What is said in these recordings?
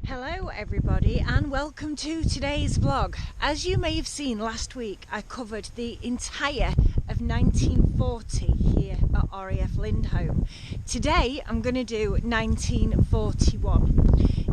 Hello everybody and welcome to today's vlog. As you may have seen last week, I covered the entire of 1940 here at RAF Lindholme. Today I'm going to do 1941.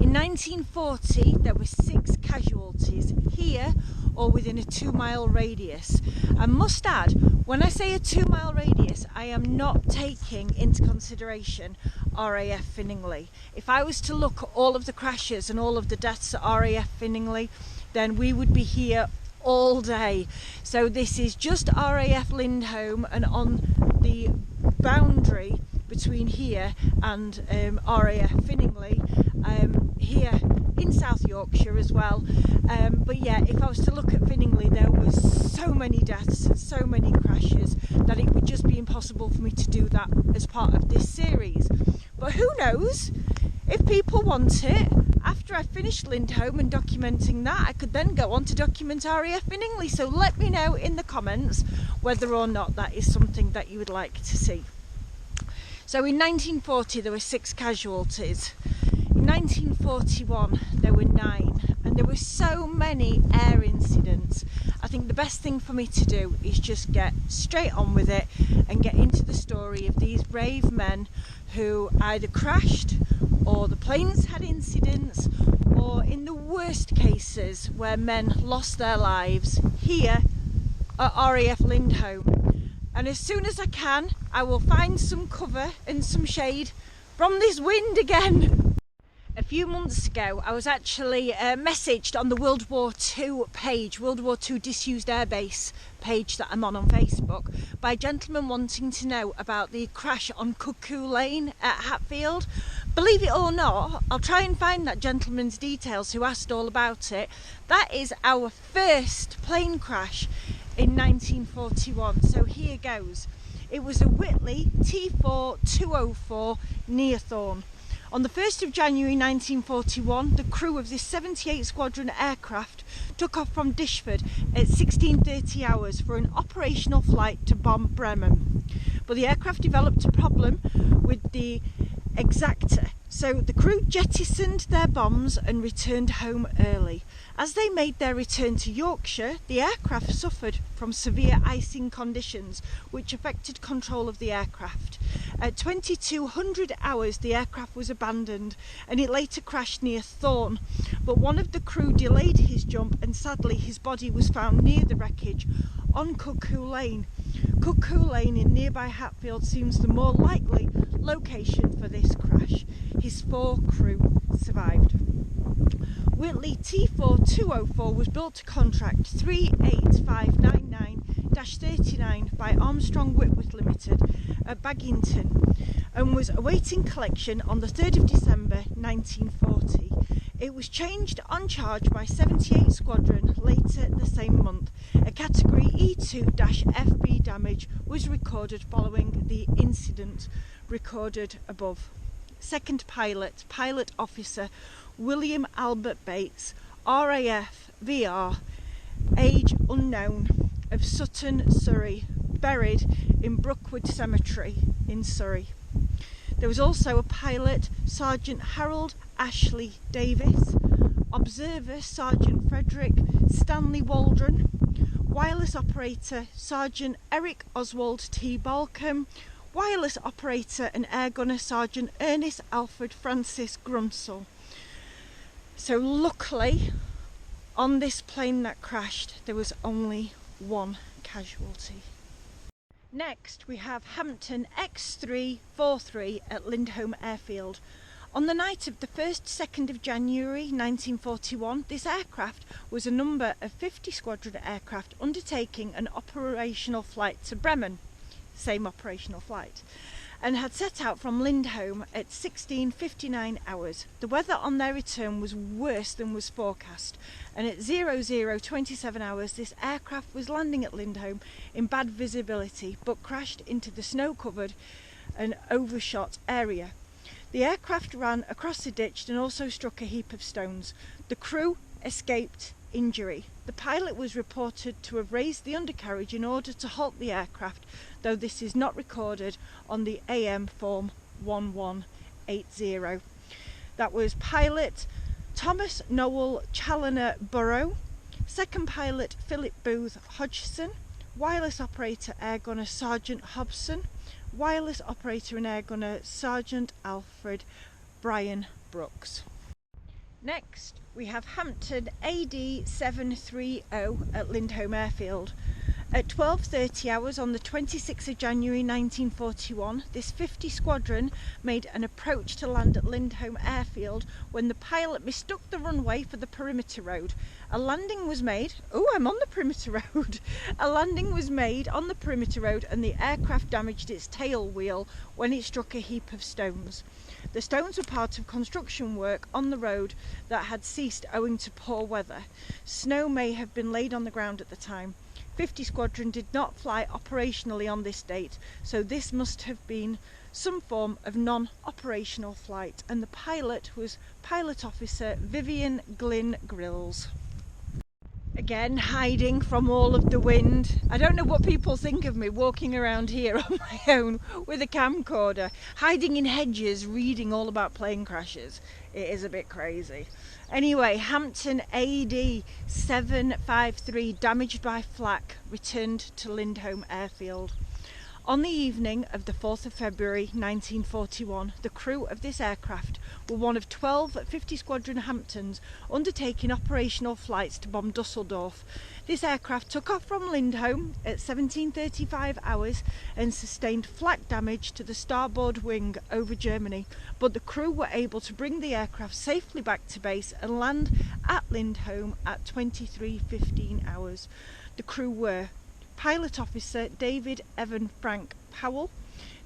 In 1940 there were 6 casualties here or within a 2-mile radius. I must add, when I say a 2-mile radius, I am not taking into consideration RAF Finningley. If I was to look at all of the crashes and all of the deaths at RAF Finningley, then we would be here all day. So this is just RAF Lindholme, and on the boundary between here and RAF Finningley, here in South Yorkshire as well. But yeah, if I was to look at Finningley, there was so many deaths and so many crashes that it would just be impossible for me to do that as part of this series. But who knows, if people want it, after I finished Lindholme and documenting that, I could then go on to document RAF Finningley. So let me know in the comments whether or not that is something that you would like to see. So in 1940 there were 6 casualties. In 1941 there were 9, and there were so many air incidents. I think the best thing for me to do is just get straight on with it and get into the story of these brave men who either crashed, or the planes had incidents, or in the worst cases where men lost their lives here at RAF Lindholme. And as soon as I can, I will find some cover and some shade from this wind again. A few months ago, I was actually messaged on the World War II page, World War II Disused Airbase page that I'm on Facebook, by a gentleman wanting to know about the crash on Cuckoo Lane at Hatfield. Believe it or not, I'll try and find that gentleman's details who asked all about it. That is our first plane crash in 1941, so here goes. It was a Whitley T4-204 near Thorn. On the 1st of January 1941, the crew of this 78 Squadron aircraft took off from Dishford at 16:30 hours for an operational flight to bomb Bremen. But the aircraft developed a problem with the exactor, so the crew jettisoned their bombs and returned home early. As they made their return to Yorkshire, the aircraft suffered from severe icing conditions which affected control of the aircraft. At 2200 hours the aircraft was abandoned and it later crashed near Thorn, but one of the crew delayed his jump and sadly his body was found near the wreckage on Cuckoo Lane. Cuckoo Lane in nearby Hatfield seems the more likely location for this crash. His 4 crew survived. Whitley T4-204 was built to contract 38599-39 by Armstrong Whitworth Limited at Baggington and was awaiting collection on the 3rd of December 1940. It was changed on charge by 78 Squadron later the same month. A category E2-FB damage was recorded following the incident recorded above. Second pilot, Pilot Officer William Albert Bates, RAF VR, age unknown, of Sutton, Surrey, buried in Brookwood Cemetery in Surrey. There was also a pilot, Sergeant Harold Ashley Davis, Observer Sergeant Frederick Stanley Waldron, Wireless Operator Sergeant Eric Oswald T. Balcombe, Wireless Operator and Air Gunner Sergeant Ernest Alfred Francis Grunsell. So luckily, on this plane that crashed, there was only 1 casualty. Next, we have Hampton X343 at Lindholme Airfield. On the night of the 2nd of January 1941, this aircraft was a number of 50 Squadron aircraft undertaking an operational flight to Bremen, same operational flight, and had set out from Lindholme at 16:59 hours. The weather on their return was worse than was forecast, and at 00:27 hours this aircraft was landing at Lindholme in bad visibility but crashed into the snow-covered and overshot area. The aircraft ran across the ditch and also struck a heap of stones. The crew escaped injury. The pilot was reported to have raised the undercarriage in order to halt the aircraft, though this is not recorded on the AM form 1180. That was Pilot Thomas Noel Challoner Burrow, second pilot Philip Booth Hodgson, wireless operator air gunner Sergeant Hobson, wireless operator and air gunner Sergeant Alfred Brian Brooks. Next we have Hampton AD 730 at Lindholme Airfield. At 12:30 hours on the 26th of January 1941, this 50 squadron made an approach to land at Lindholme Airfield when the pilot mistook the runway for the perimeter road. A landing was made. Oh, I'm on the perimeter road. A landing was made on the perimeter road and the aircraft damaged its tail wheel when it struck a heap of stones. The stones were part of construction work on the road that had ceased owing to poor weather. Snow may have been laid on the ground at the time. 50 Squadron did not fly operationally on this date, so this must have been some form of non-operational flight, and the pilot was Pilot Officer Vivian Glyn Grills. Again, hiding from all of the wind. I don't know what people think of me walking around here on my own with a camcorder, hiding in hedges, reading all about plane crashes. It is a bit crazy. Anyway, Hampton AD 753, damaged by flak, returned to Lindholme Airfield. On the evening of the 4th of February 1941, the crew of this aircraft were one of 12 50 Squadron Hamptons undertaking operational flights to bomb Dusseldorf. This aircraft took off from Lindholme at 17:35 hours and sustained flak damage to the starboard wing over Germany, but the crew were able to bring the aircraft safely back to base and land at Lindholme at 23:15 hours. The crew were Pilot Officer David Evan Frank Powell,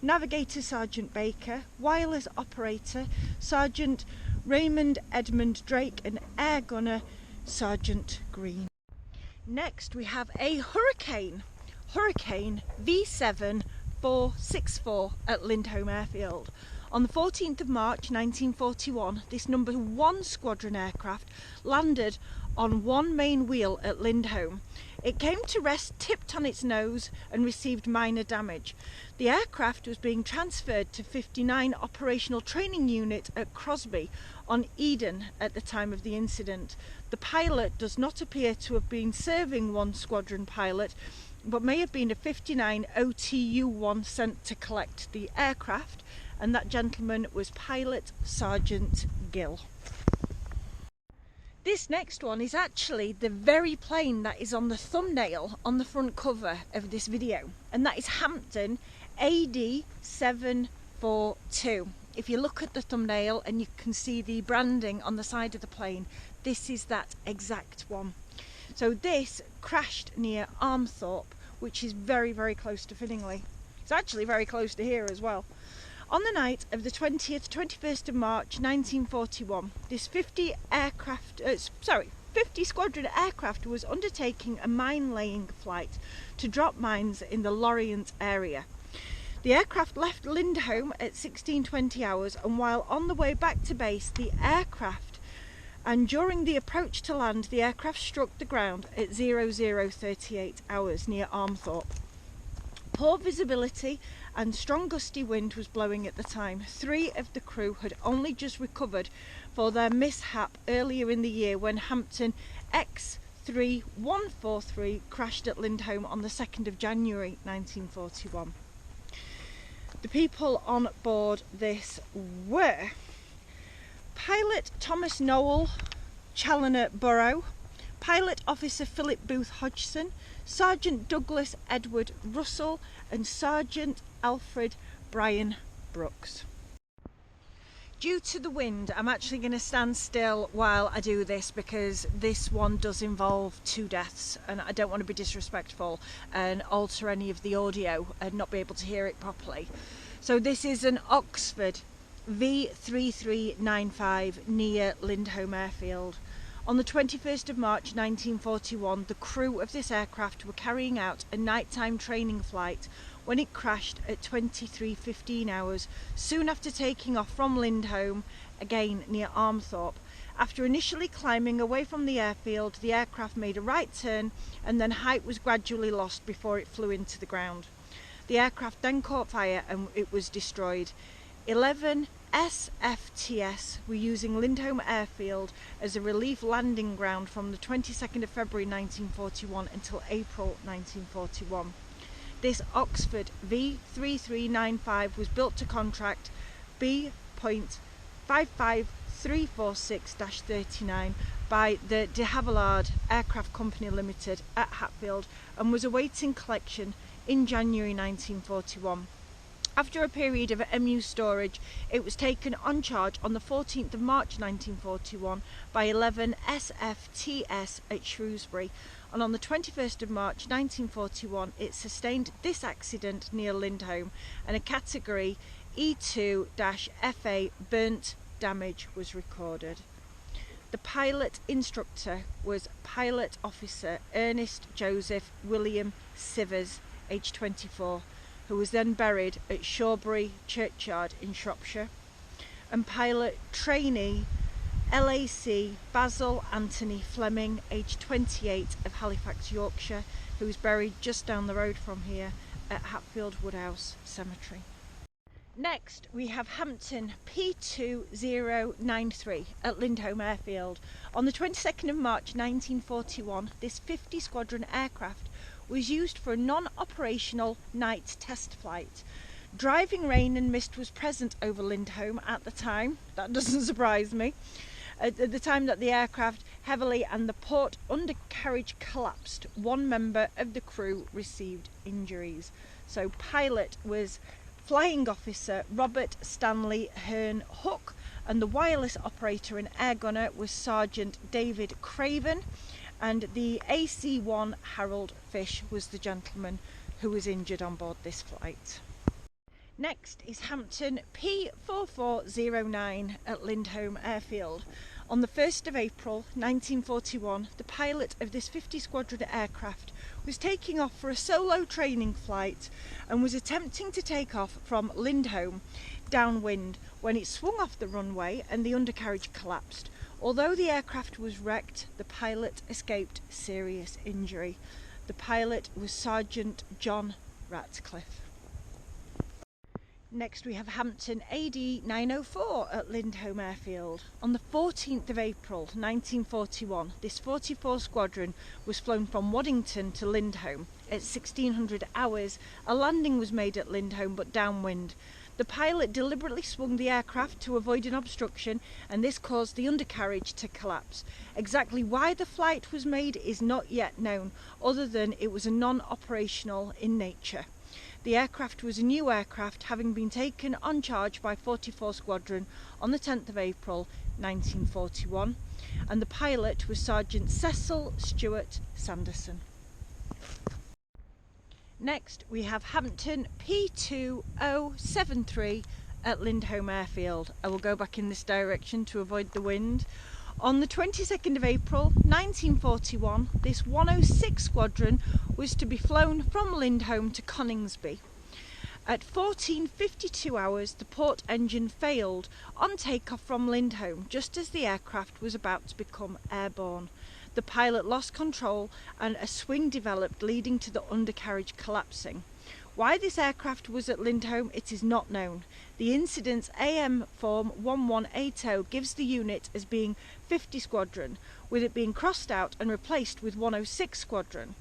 Navigator Sergeant Baker, Wireless Operator Sergeant Raymond Edmund Drake, and Air Gunner Sergeant Green. Next we have a Hurricane V7464 at Lindholme Airfield. On the 14th of March 1941, this number 1 Squadron aircraft landed on one main wheel at Lindholme. It came to rest tipped on its nose and received minor damage. The aircraft was being transferred to 59 Operational Training Unit at Crosby on Eden at the time of the incident. The pilot does not appear to have been serving 1 Squadron pilot, but may have been a 59 OTU-1 sent to collect the aircraft, and that gentleman was Pilot Sergeant Gill. This next one is actually the very plane that is on the thumbnail on the front cover of this video, and that is Hampton AD 742. If you look at the thumbnail and you can see the branding on the side of the plane, this is that exact one. So this crashed near Armthorpe, which is very, very close to Finningley. It's actually very close to here as well. On the night of the 21st of March 1941, this 50 Squadron aircraft was undertaking a mine-laying flight to drop mines in the Lorient area. The aircraft left Lindholme at 16:20 hours, and while on the way back to base, during the approach to land, the aircraft struck the ground at 00:38 hours near Armthorpe. Poor visibility and strong gusty wind was blowing at the time. 3 of the crew had only just recovered for their mishap earlier in the year when Hampton X3143 crashed at Lindholme on the 2nd of January 1941. The people on board this were Pilot Thomas Noel Challoner Burrow, Pilot Officer Philip Booth Hodgson, Sergeant Douglas Edward Russell, and Sergeant Alfred Brian Brooks. Due to the wind, I'm actually going to stand still while I do this because this one does involve 2 deaths, and I don't want to be disrespectful and alter any of the audio and not be able to hear it properly. So this is an Oxford V3395 near Lindholme Airfield. On the 21st of March 1941, the crew of this aircraft were carrying out a nighttime training flight when it crashed at 23:15 hours, soon after taking off from Lindholme, again near Armthorpe. After initially climbing away from the airfield, the aircraft made a right turn and then height was gradually lost before it flew into the ground. The aircraft then caught fire and it was destroyed. 11 SFTS were using Lindholme Airfield as a relief landing ground from the 22nd of February 1941 until April 1941. This Oxford V3395 was built to contract B.55346-39 by the de Havilland Aircraft Company Limited at Hatfield and was awaiting collection in January 1941. After a period of MU storage, it was taken on charge on the 14th of March 1941 by 11 SFTS at Shrewsbury, and on the 21st of March 1941 it sustained this accident near Lindholme, and a category E2-FA burnt damage was recorded. The pilot instructor was Pilot Officer Ernest Joseph William Sivers, aged 24, who was then buried at Shawbury Churchyard in Shropshire, and pilot trainee LAC Basil Anthony Fleming, aged 28, of Halifax, Yorkshire, who was buried just down the road from here at Hatfield Woodhouse Cemetery. Next we have Hampton P2093 at Lindholme Airfield. On the 22nd of March 1941, this 50 Squadron aircraft was used for a non-operational night test flight. Driving rain and mist was present over Lindholme at the time. That doesn't surprise me. At the time that the aircraft heavily and the port undercarriage collapsed, one member of the crew received injuries. So pilot was Flying Officer Robert Stanley Hearn Hook, and the wireless operator and air gunner was Sergeant David Craven, and the AC-1 Harold Fish was the gentleman who was injured on board this flight. Next is Hampton P4409 at Lindholme Airfield. On the 1st of April 1941, the pilot of this 50 Squadron aircraft was taking off for a solo training flight and was attempting to take off from Lindholme downwind when it swung off the runway and the undercarriage collapsed. Although the aircraft was wrecked, the pilot escaped serious injury. The pilot was Sergeant John Ratcliffe. Next we have Hampton AD 904 at Lindholme Airfield. On the 14th of April 1941, this 44 Squadron was flown from Waddington to Lindholme. At 1600 hours, a landing was made at Lindholme but downwind. The pilot deliberately swung the aircraft to avoid an obstruction, and this caused the undercarriage to collapse. Exactly why the flight was made is not yet known, other than it was a non-operational in nature. The aircraft was a new aircraft, having been taken on charge by 44 Squadron on the 10th of April 1941, and the pilot was Sergeant Cecil Stewart Sanderson. Next we have Hampton P2073 at Lindholme Airfield. I will go back in this direction to avoid the wind. On the 22nd of April 1941, this 106 Squadron was to be flown from Lindholme to Coningsby. At 14:52 hours, the port engine failed on takeoff from Lindholme just as the aircraft was about to become airborne. The pilot lost control and a swing developed, leading to the undercarriage collapsing. Why this aircraft was at Lindholme, it is not known. The incident's AM form 1180 gives the unit as being 50 Squadron, with it being crossed out and replaced with 106 Squadron.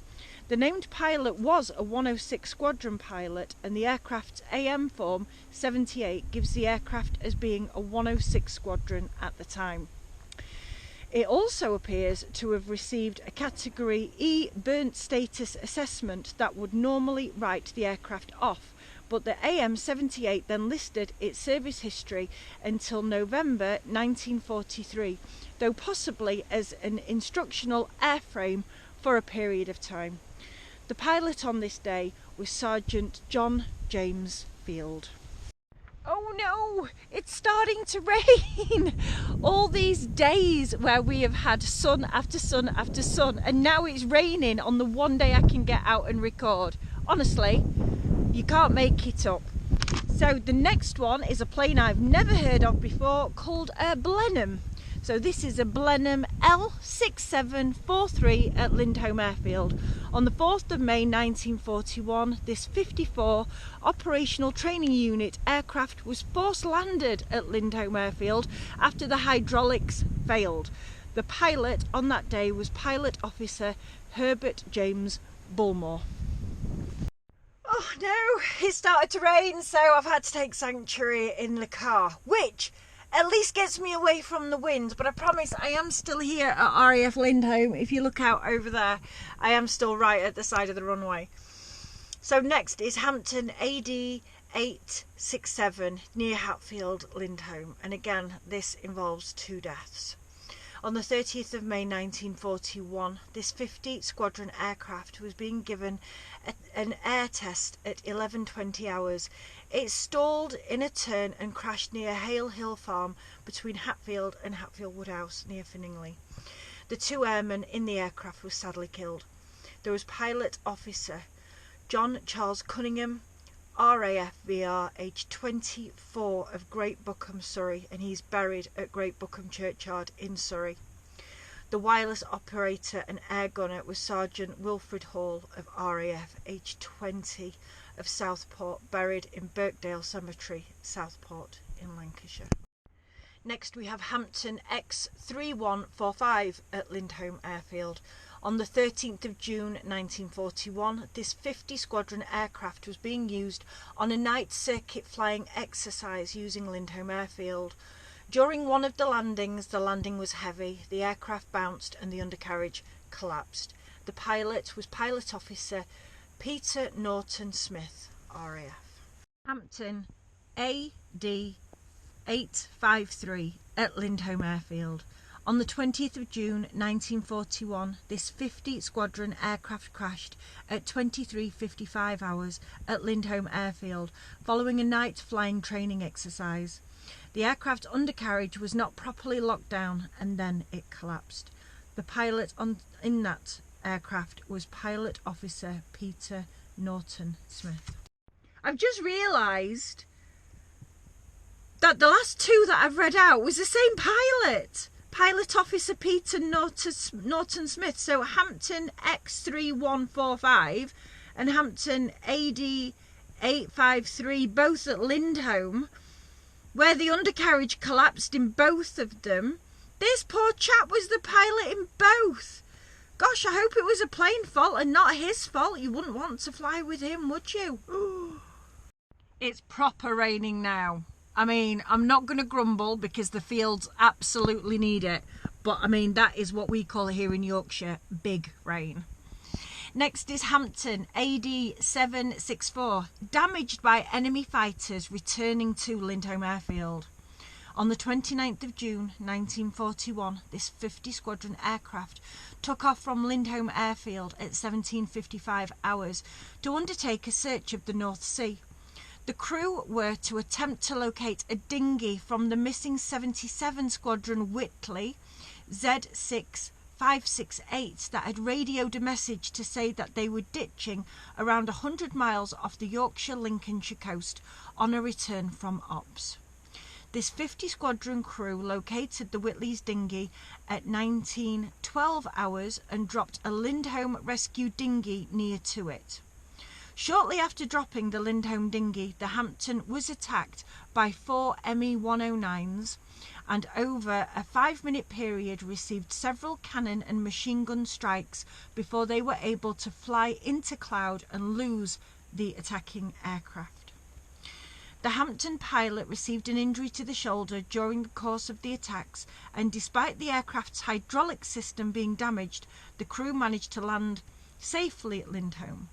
The named pilot was a 106 Squadron pilot, and the aircraft's AM form 78 gives the aircraft as being a 106 Squadron at the time. It also appears to have received a Category E burnt status assessment that would normally write the aircraft off, but the AM78 then listed its service history until November 1943, though possibly as an instructional airframe for a period of time. The pilot on this day was Sergeant John James Field. Oh no, it's starting to rain! All these days where we have had sun after sun after sun, and now it's raining on the one day I can get out and record. Honestly, you can't make it up. So the next one is a plane I've never heard of before, called Blenheim. So this is a Blenheim L6743 at Lindholme Airfield. On the 4th of May 1941, this 54 operational training unit aircraft was force landed at Lindholme Airfield after the hydraulics failed. The pilot on that day was Pilot Officer Herbert James Bulmore. Oh no, it started to rain, so I've had to take sanctuary in the car, which at least gets me away from the wind, but I promise I am still here at RAF Lindholme. If you look out over there, I am still right at the side of the runway. So next is Hampton AD 867 near Hatfield, Lindholme, and again this involves 2 deaths. On the 30th of May 1941, this 50 Squadron aircraft was being given an air test at 11:20 hours. It stalled in a turn and crashed near Hale Hill Farm between Hatfield and Hatfield Woodhouse near Finningley. The 2 airmen in the aircraft were sadly killed. There was Pilot Officer John Charles Cunningham, RAF VR, aged 24, of Great Bookham, Surrey, and he's buried at Great Bookham Churchyard in Surrey. The wireless operator and air gunner was Sergeant Wilfred Hall of RAF, aged 20, of Southport, buried in Birkdale Cemetery, Southport in Lancashire. Next we have Hampton X3145 at Lindholme Airfield. On the 13th of June 1941, this 50 Squadron aircraft was being used on a night circuit flying exercise using Lindholme Airfield. During one of the landings, the landing was heavy, the aircraft bounced and the undercarriage collapsed. The pilot was Pilot Officer Peter Norton Smith, RAF. Hampton AD 853 at Lindholme Airfield. On the 20th of June 1941, this 50 Squadron aircraft crashed at 23:55 hours at Lindholme Airfield following a night flying training exercise. The aircraft undercarriage was not properly locked down and then it collapsed. The pilot in that aircraft was Pilot Officer Peter Norton Smith. I've just realised that the last 2 that I've read out was the same pilot. Pilot Officer Peter Norton Smith. So Hampton X3145 and Hampton AD 853, both at Lindholme, where the undercarriage collapsed in both of them. This poor chap was the pilot in both. Gosh, I hope it was a plane fault and not his fault. You wouldn't want to fly with him, would you? It's proper raining now. I mean, I'm not going to grumble because the fields absolutely need it. But I mean, that is what we call here in Yorkshire big rain. Next is Hampton AD 764, damaged by enemy fighters returning to Lindholme Airfield. On the 29th of June 1941, this 50 Squadron aircraft took off from Lindholme Airfield at 17:55 hours to undertake a search of the North Sea. The crew were to attempt to locate a dinghy from the missing 77 Squadron Whitley Z6568 that had radioed a message to say that they were ditching around 100 miles off the Yorkshire-Lincolnshire coast on a return from ops. This 50 Squadron crew located the Whitley's dinghy at 19:12 hours and dropped a Lindholme rescue dinghy near to it. Shortly after dropping the Lindholme dinghy, the Hampton was attacked by 4 Me-109s and over a 5-minute period received several cannon and machine gun strikes before they were able to fly into cloud and lose the attacking aircraft. The Hampton pilot received an injury to the shoulder during the course of the attacks, and despite the aircraft's hydraulic system being damaged, the crew managed to land safely at Lindholme.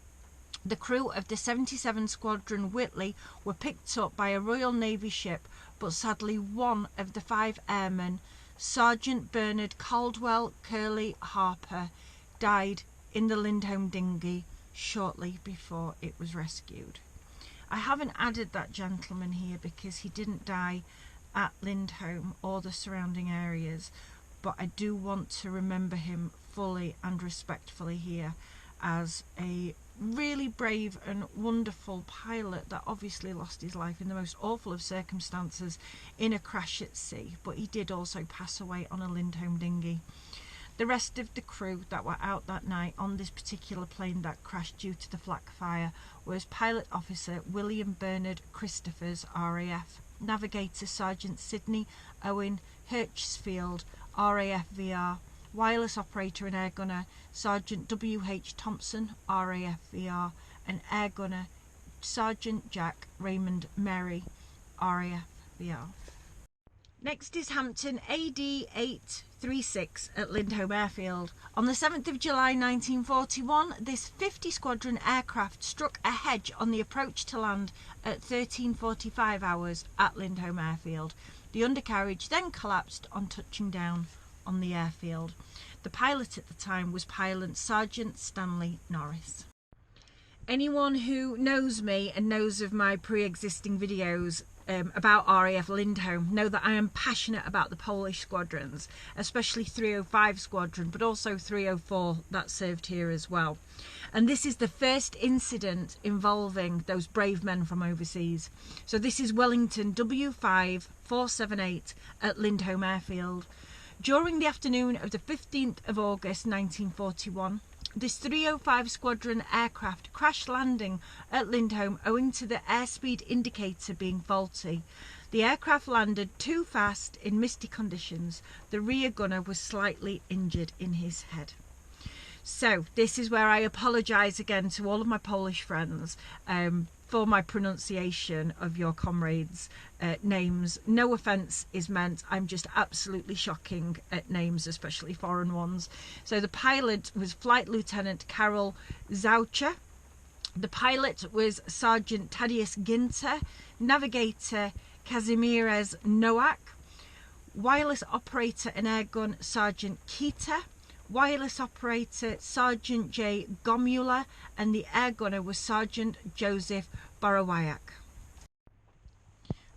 The crew of the 77 Squadron Whitley were picked up by a Royal Navy ship, but sadly one of the 5 airmen, Sergeant Bernard Caldwell Curley Harper, died in the Lindholme dinghy shortly before it was rescued. I haven't added that gentleman here because he didn't die at Lindholme or the surrounding areas, but I do want to remember him fully and respectfully here as a really brave and wonderful pilot that obviously lost his life in the most awful of circumstances in a crash at sea, but he did also pass away on a Lindholme dinghy. The rest of the crew that were out that night on this particular plane that crashed due to the flak fire was Pilot Officer William Bernard Christophers, RAF, Navigator Sergeant Sidney Owen Hertfordshire, RAF VR, Wireless Operator and Air Gunner Sergeant W.H. Thompson, RAF VR, and Air Gunner Sergeant Jack Raymond Merry, RAF VR. Next is Hampton AD 836 at Lindholme Airfield. On the 7th of July 1941, this 50 Squadron aircraft struck a hedge on the approach to land at 13:45 hours at Lindholme Airfield. The undercarriage then collapsed on touching down on the airfield. The pilot at the time was Pilot Sergeant Stanley Norris. Anyone who knows me and knows of my pre-existing videos about RAF Lindholme know that I am passionate about the Polish squadrons, especially 305 Squadron, but also 304 that served here as well. And this is the first incident involving those brave men from overseas. So this is Wellington W5 478 at Lindholme Airfield. During the afternoon of the 15th of August 1941, this 305 Squadron aircraft crashed landing at Lindholme owing to the airspeed indicator being faulty. The aircraft landed too fast in misty conditions. The rear gunner was slightly injured in his head. So this is where I apologise again to all of my Polish friends for my pronunciation of your comrades' names. No offence is meant. I'm just absolutely shocking at names, especially foreign ones. So the pilot was Flight Lieutenant Karol Zaucher. The pilot was Sergeant Tadeusz Ginter. Navigator Kazimierz Nowak. Wireless Operator and Air Gun Sergeant Kita. Wireless Operator Sergeant J. Gomula, and the Air Gunner was Sergeant Joseph Borowiak.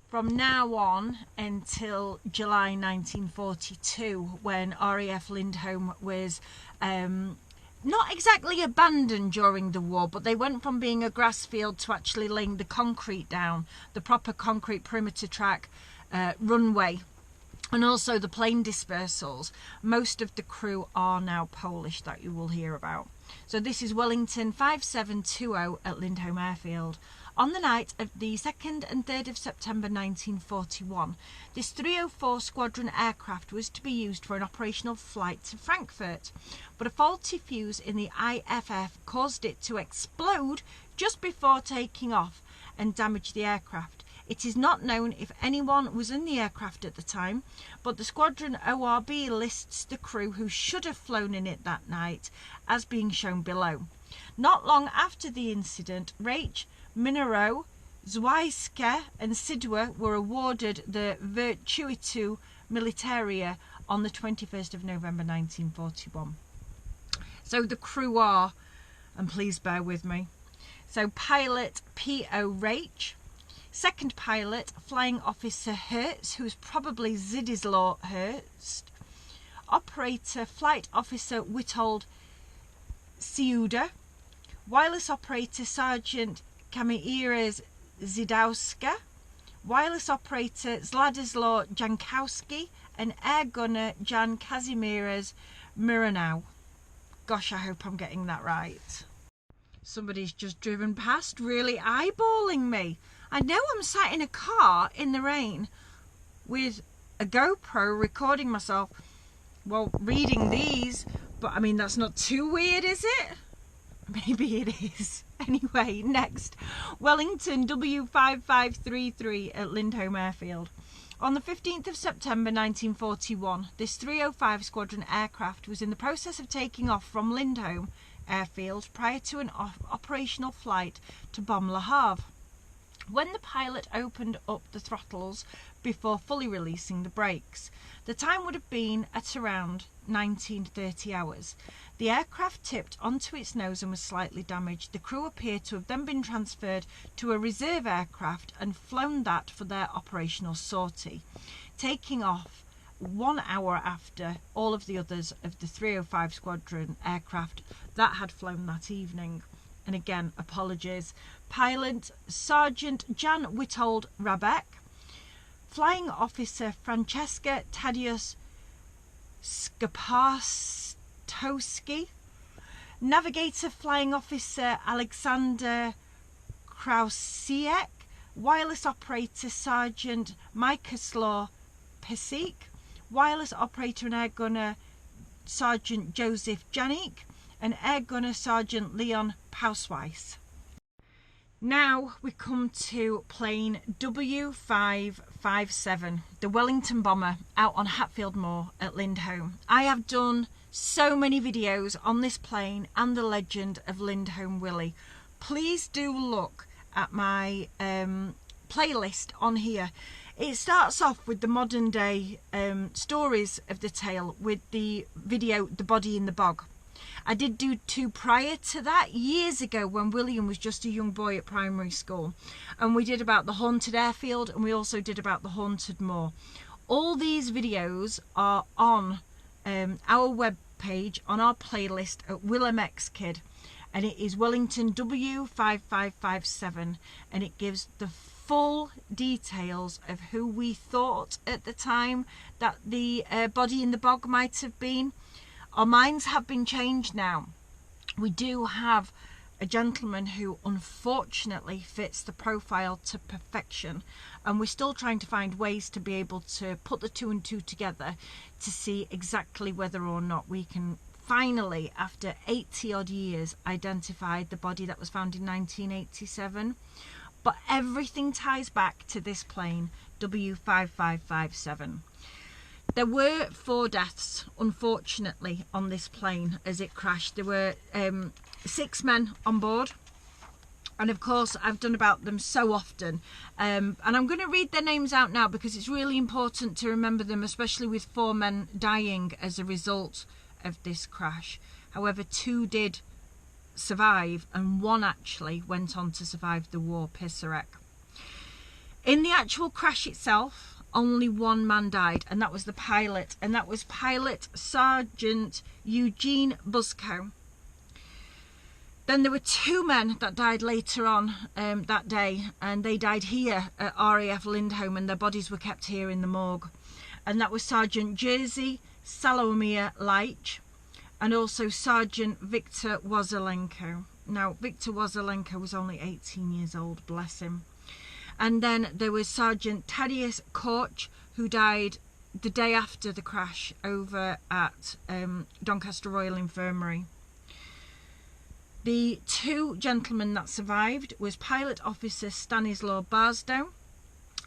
From now on until July 1942, when RAF Lindholme was not exactly abandoned during the war, but they went from being a grass field to actually laying the concrete down, the proper concrete perimeter track, runway, and also the plane dispersals. Most of the crew are now Polish that you will hear about. So this is Wellington 5720 at Lindholme Airfield. On the night of the 2nd and 3rd of September 1941, this 304 Squadron aircraft was to be used for an operational flight to Frankfurt, but a faulty fuse in the IFF caused it to explode just before taking off and damage the aircraft. It is not known if anyone was in the aircraft at the time, but the Squadron ORB lists the crew who should have flown in it that night as being shown below. Not long after the incident, Rach, Minero, Zwijska and Sidwa were awarded the Virtutu Militaria on the 21st of November 1941. So the crew are, and please bear with me, so Pilot P.O. Rach, Second Pilot, Flying Officer Hertz, who's probably Zidislaw Hertz. Operator, Flight Officer Witold Siuda. Wireless Operator, Sergeant Kazimierz Zidowska. Wireless Operator, Zladislaw Jankowski. And Air Gunner, Jan Kazimierz Mironau. Gosh, I hope I'm getting that right. Somebody's just driven past, really eyeballing me. I know I'm sat in a car in the rain with a GoPro recording myself, well, reading these, but I mean, that's not too weird, is it? Maybe it is. Anyway, next, Wellington W5533 at Lindholme Airfield. On the 15th of September 1941, this 305 Squadron aircraft was in the process of taking off from Lindholme Airfield prior to an operational flight to bomb Le Havre, when the pilot opened up the throttles before fully releasing the brakes. The time would have been at around 19:30 hours. The aircraft tipped onto its nose and was slightly damaged. The crew appeared to have then been transferred to a reserve aircraft and flown that for their operational sortie, taking off 1 hour after all of the others of the 305 Squadron aircraft that had flown that evening. and again, apologies. Pilot Sergeant Jan Witold Rabeck. Flying Officer Francesca Tadeusz Skaparstowski. Navigator Flying Officer Alexander Krausiek. Wireless Operator Sergeant Mieczysław Pesik. Wireless Operator and Air Gunner Sergeant Joseph Janik, and Air Gunner Sergeant Leon Pausweiss. Now we come to plane W557, the Wellington bomber, out on Hatfield Moor at Lindholme. I have done so many videos on this plane and the legend of Lindholme Willie. Please do look at my playlist on here. It starts off with the modern day stories of the tale with the video The Body in the Bog. I did do 2 prior to that years ago when William was just a young boy at primary school, and we did about the haunted airfield, and we also did about the haunted moor. All these videos are on our web page, on our playlist at Willem X Kid, and it is Wellington W5557, and it gives the full details of who we thought at the time that the body in the bog might have been. Our minds have been changed now. We do have a gentleman who unfortunately fits the profile to perfection, and we're still trying to find ways to be able to put the 2 and 2 together to see exactly whether or not we can finally, after 80 odd years, identify the body that was found in 1987. But everything ties back to this plane, W5557. There were 4 deaths, unfortunately, on this plane as it crashed. There were 6 men on board. And of course, I've done about them so often. And I'm going to read their names out now because it's really important to remember them, especially with 4 men dying as a result of this crash. However, 2 did survive, and 1 actually went on to survive the war, Pisarek. In the actual crash itself, only 1 man died, and that was the pilot, and that was Pilot Sergeant Eugene Busko. Then there were 2 men that died later on that day, and they died here at RAF Lindholme, and their bodies were kept here in the morgue. And that was Sergeant Jerzy Salomir Leitch, and also Sergeant Victor Wazelenko. Now, Victor Wazelenko was only 18 years old, bless him. And then there was Sergeant Tadeusz Korch, who died the day after the crash over at Doncaster Royal Infirmary. The 2 gentlemen that survived was Pilot Officer Stanislaw Barsdow.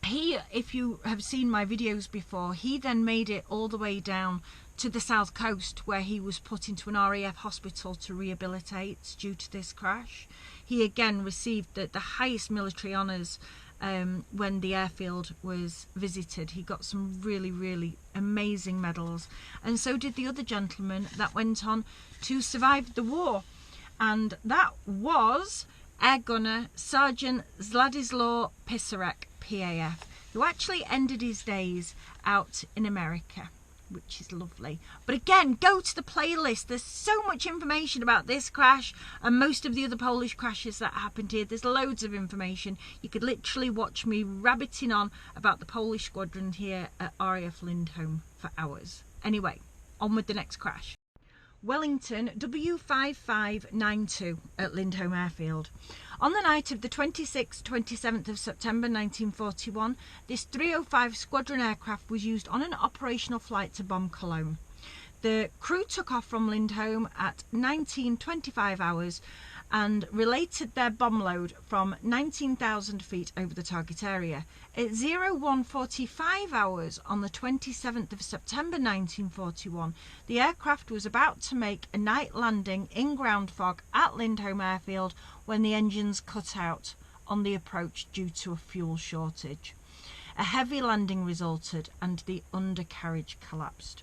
He, if you have seen my videos before, he then made it all the way down to the south coast, where he was put into an RAF hospital to rehabilitate due to this crash. He again received the highest military honours when the airfield was visited. He got some really, really amazing medals, and so did the other gentleman that went on to survive the war, and that was Air Gunner Sergeant Zladislaw Pisarek, PAF, who actually ended his days out in America, which is lovely. But again, go to the playlist. There's so much information about this crash and most of the other Polish crashes that happened here. There's loads of information. You could literally watch me rabbiting on about the Polish squadron here at RAF Lindholme for hours. Anyway, on with the next crash. Wellington W5592 at Lindholme Airfield. On the night of the 27th of September 1941, this 305 squadron aircraft was used on an operational flight to bomb Cologne. The crew took off from Lindholme at 19:25 hours and related their bomb load from 19,000 feet over the target area. At 01:45 hours on the 27th of September 1941, the aircraft was about to make a night landing in ground fog at Lindholme Airfield when the engines cut out on the approach due to a fuel shortage. A heavy landing resulted and the undercarriage collapsed.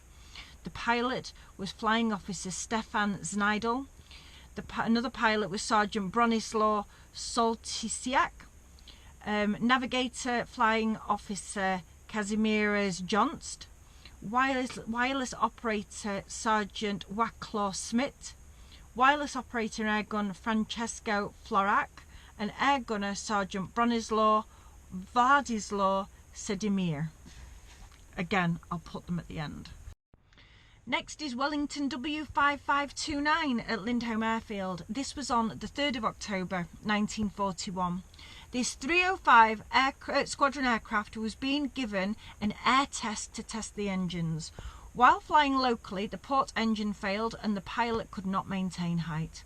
The pilot was Flying Officer Stefan Znajdel. Another pilot was Sergeant Bronislaw Soltysiak. Navigator Flying Officer Kazimierz Jonst. Wireless Operator Sergeant Waclaw Smith. wireless operator and air gun Francesco Florac, and air gunner Sergeant Bronislaw Vladislaw Sedimir. Again, I'll put them at the end. Next is Wellington W5529 at Lindholme Airfield. This was on the 3rd of October 1941. This 305 squadron aircraft was being given an air test to test the engines. While flying locally, the port engine failed and the pilot could not maintain height.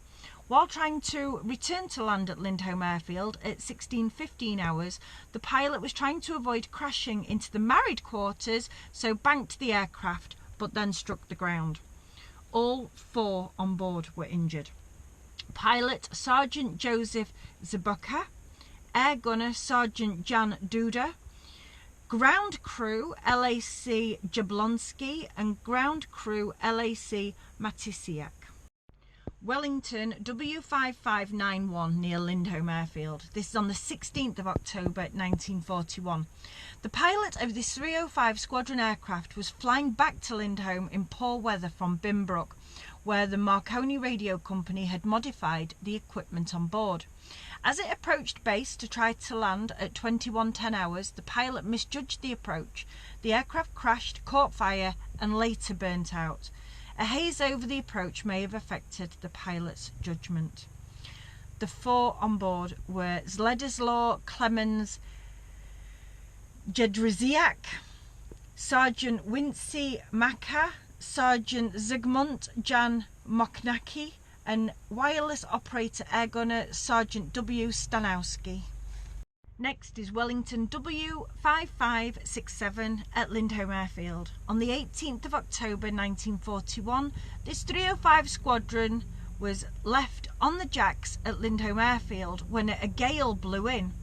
While trying to return to land at Lindholme Airfield at 16:15 hours, the pilot was trying to avoid crashing into the married quarters, so banked the aircraft, but then struck the ground. All 4 on board were injured. Pilot Sergeant Joseph Zabuka, air gunner Sergeant Jan Duda, ground crew LAC Jablonski, and ground crew LAC Matisiak. Wellington W5591 near Lindholme Airfield. This is on the 16th of October 1941. The pilot of this 305 squadron aircraft was flying back to Lindholme in poor weather from Bimbrook, where the Marconi Radio Company had modified the equipment on board. As it approached base to try to land at 21:10 hours, the pilot misjudged the approach. The aircraft crashed, caught fire, and later burnt out. A haze over the approach may have affected the pilot's judgment. The 4 on board were Zledislaw Clemens Jedrziak, Sergeant Wincy Maka, Sergeant Zygmunt Jan Moknacki, and wireless operator air gunner Sergeant W. Stanowski. Next is Wellington W5567 at Lindholme Airfield. On the 18th of October 1941, this 305 squadron was left on the jacks at Lindholme Airfield when a gale blew in.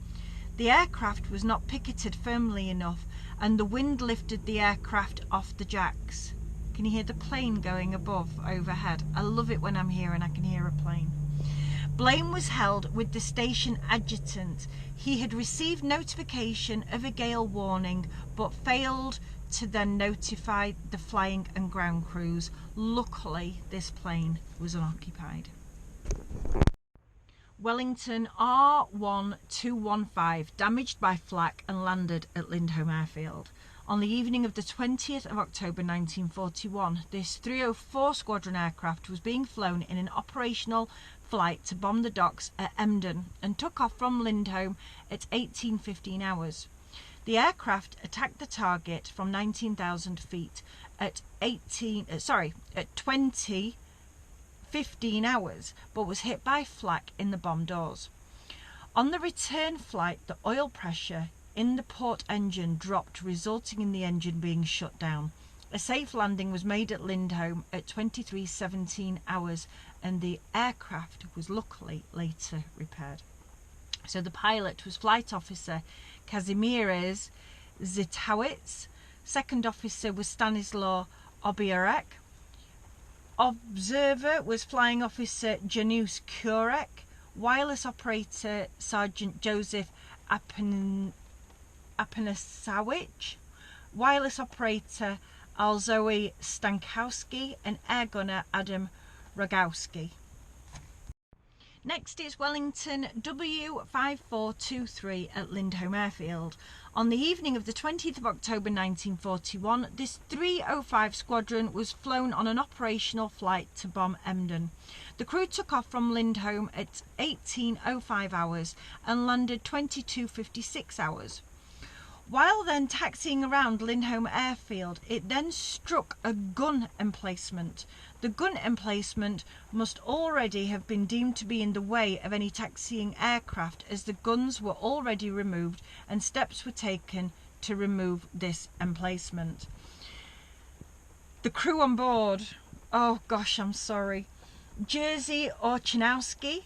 The aircraft was not picketed firmly enough and the wind lifted the aircraft off the jacks. Can you hear the plane going above, overhead? I love it when I'm here and I can hear a plane. Blame was held with the station adjutant. He had received notification of a gale warning but failed to then notify the flying and ground crews. Luckily, this plane was unoccupied. Wellington R1215 damaged by flak and landed at Lindholme Airfield. On the evening of the 20th of October 1941, this 304 squadron aircraft was being flown in an operational flight to bomb the docks at Emden and took off from Lindholme at 18:15 hours. The aircraft attacked the target from 19,000 feet at 20:15 hours, but was hit by flak in the bomb doors. On the return flight, the oil pressure in the port engine dropped, resulting in the engine being shut down. A safe landing was made at Lindholme at 23:17 hours and the aircraft was luckily later repaired. So the pilot was Flight Officer Kazimierz Zitowicz, Second Officer was Stanislaw Obiorek, Observer was Flying Officer Janusz Kurek, Wireless Operator Sergeant Joseph Apanasowicz, Wireless Operator Alzoe Stankowski, and Air Gunner Adam Rogowski. Next is Wellington W5423 at Lindholme Airfield. On the evening of the 20th of October 1941, this 305 squadron was flown on an operational flight to bomb Emden. The crew took off from Lindholme at 18:05 hours and landed 22:56 hours. While then taxiing around Lindholme Airfield, it then struck a gun emplacement. The gun emplacement must already have been deemed to be in the way of any taxiing aircraft, as the guns were already removed and steps were taken to remove this emplacement. The crew on board, oh gosh, I'm sorry, Jerzy Orchinowski.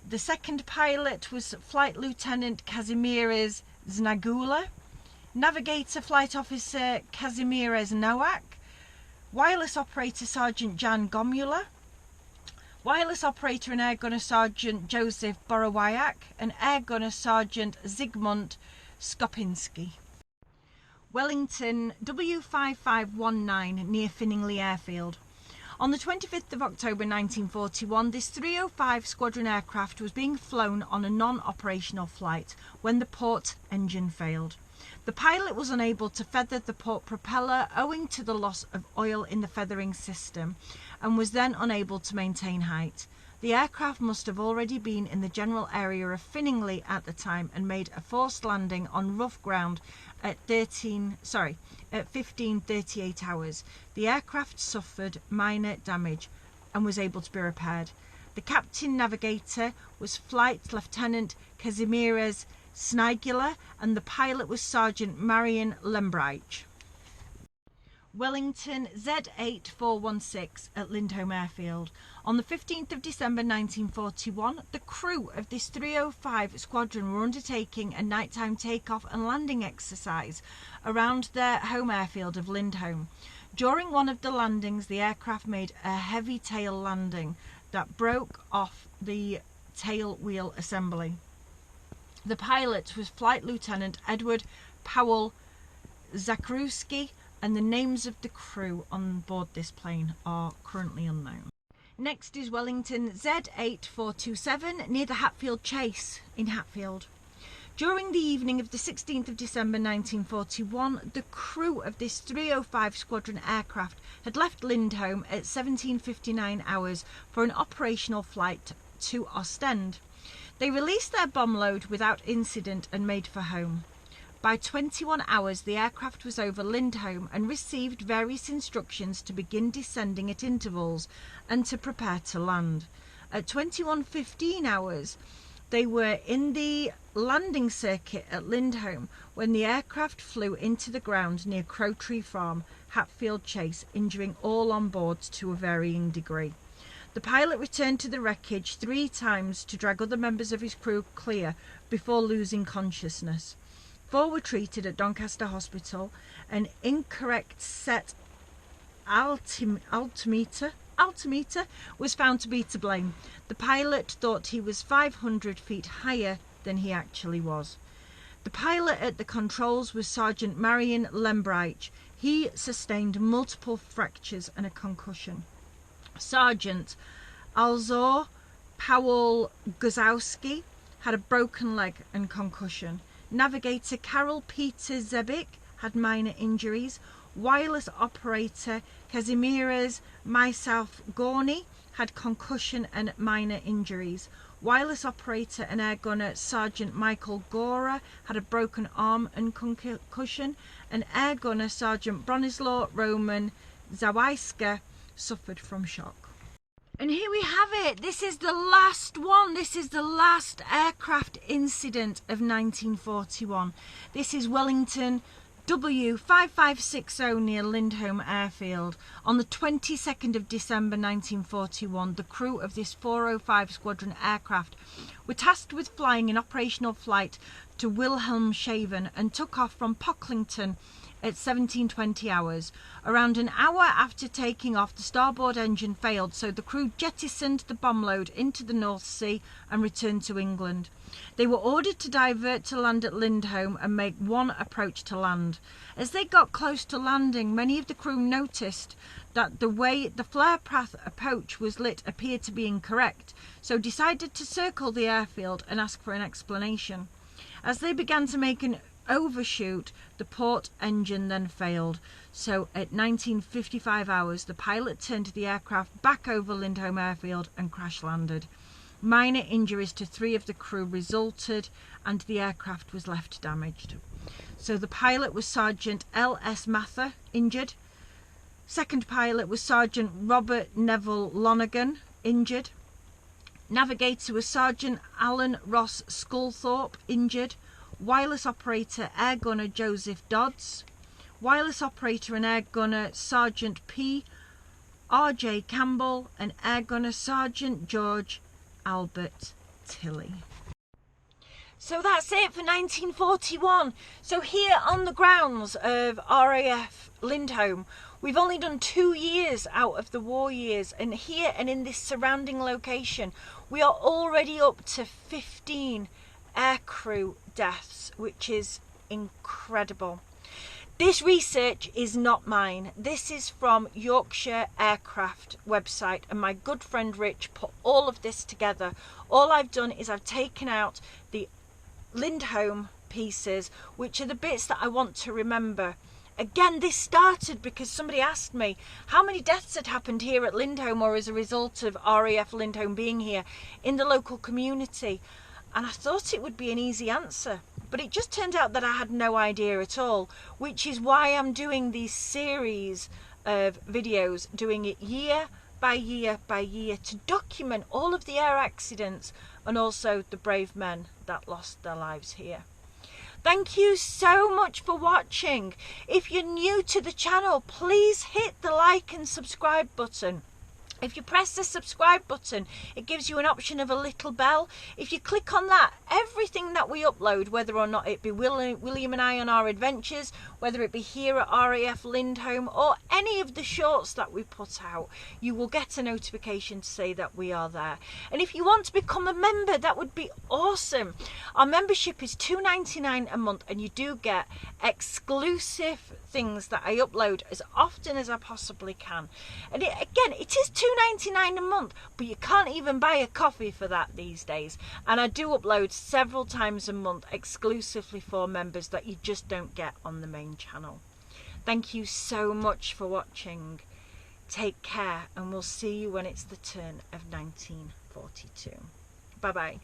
The second pilot was Flight Lieutenant Kazimierz Znagula, Navigator Flight Officer Kazimierz Nowak, Wireless Operator Sergeant Jan Gomula, Wireless Operator and Air Gunner Sergeant Joseph Borowiak, and Air Gunner Sergeant Zygmunt Skopinski. Wellington W5519 near Finningley Airfield. On the 25th of October 1941, this 305 squadron aircraft was being flown on a non-operational flight when the port engine failed. The pilot was unable to feather the port propeller owing to the loss of oil in the feathering system and was then unable to maintain height. The aircraft must have already been in the general area of Finningley at the time and made a forced landing on rough ground at 15:38 hours. The aircraft suffered minor damage and was able to be repaired. The captain navigator was Flight Lieutenant Kazimierz Snigula and the pilot was Sergeant Marian Lembrich. Wellington Z8416 at Lindholme Airfield. On the 15th of December 1941, the crew of this 305 squadron were undertaking a nighttime takeoff and landing exercise around their home airfield of Lindholme. During one of the landings, the aircraft made a heavy tail landing that broke off the tail wheel assembly. The pilot was Flight Lieutenant Edward Powell Zakrewski, and the names of the crew on board this plane are currently unknown. Next is Wellington Z8427 near the Hatfield Chase in Hatfield. During the evening of the 16th of December 1941, the crew of this 305 squadron aircraft had left Lindholme at 17:59 hours for an operational flight to Ostend. They released their bomb load without incident and made for home. By 21 hours, the aircraft was over Lindholme and received various instructions to begin descending at intervals and to prepare to land. At 21:15 hours, they were in the landing circuit at Lindholme when the aircraft flew into the ground near Crowtree Farm, Hatfield Chase, injuring all on board to a varying degree. The pilot returned to the wreckage 3 times to drag other members of his crew clear before losing consciousness. 4 were treated at Doncaster Hospital. An incorrect set altimeter was found to be to blame. The pilot thought he was 500 feet higher than he actually was. The pilot at the controls was Sergeant Marian Lembrich. He sustained multiple fractures and a concussion. Sergeant Alzor Powell Guzowski had a broken leg and concussion. Navigator Karol Peter Zebik had minor injuries. Wireless operator Kazimierz Myself Gorny had concussion and minor injuries. Wireless operator and air gunner Sergeant Michael Gora had a broken arm and concussion, and air gunner Sergeant Bronislaw Roman Zawiska suffered from shock. And here we have it. This is the last one. This is the last aircraft incident of 1941. This is Wellington W5560 near Lindholme Airfield. On the 22nd of December 1941, the crew of this 405 squadron aircraft were tasked with flying an operational flight to Wilhelmshaven and took off from Pocklington at 17:20 hours. Around an hour after taking off, the starboard engine failed, so the crew jettisoned the bomb load into the North Sea and returned to England. They were ordered to divert to land at Lindholme and make one approach to land. As they got close to landing, many of the crew noticed that the way the flare path approach was lit appeared to be incorrect, so decided to circle the airfield and ask for an explanation. As they began to make an overshoot, the port engine then failed, so at 19:55 hours the pilot turned the aircraft back over Lindholme Airfield and crash landed. Minor injuries to 3 of the crew resulted and the aircraft was left damaged. So the pilot was Sergeant L.S. Mather, injured. Second pilot was Sergeant Robert Neville Lonergan, injured. Navigator was Sergeant Alan Ross Sculthorpe, injured. Wireless operator air gunner Joseph Dodds. Wireless operator and air gunner Sergeant P. R.J. Campbell and air gunner Sergeant George Albert Tilley. So that's it for 1941. So here on the grounds of RAF Lindholme, we've only done 2 years out of the war years, and here and in this surrounding location we are already up to 15 aircrew deaths, which is incredible. This research is not mine. This is from Yorkshire Aircraft website, and my good friend Rich put all of this together. All I've done is I've taken out the Lindholme pieces, which are the bits that I want to remember. Again, this started because somebody asked me how many deaths had happened here at Lindholme, or as a result of RAF Lindholme being here in the local community. And I thought it would be an easy answer, but it just turned out that I had no idea at all, which is why I'm doing these series of videos, doing it year by year by year, to document all of the air accidents and also the brave men that lost their lives here. Thank you so much for watching. If you're new to the channel, please hit the like and subscribe button. If you press the subscribe button, it gives you an option of a little bell. If you click on that, everything that we upload, whether or not it be William and I on our adventures, whether it be here at RAF Lindholme, or any of the shorts that we put out, you will get a notification to say that we are there. And if you want to become a member, that would be awesome. Our membership is £2.99 a month, and you do get exclusive things that I upload as often as I possibly can. And again, it is £2.99 a month, but you can't even buy a coffee for that these days. And I do upload several times a month exclusively for members that you just don't get on the main channel. Thank you so much for watching. Take care, and we'll see you when it's the turn of 1942. Bye bye.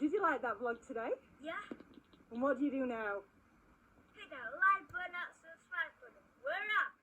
Did you like that vlog today? Yeah. And what do you do now? Hit that like button, that subscribe button. We're out.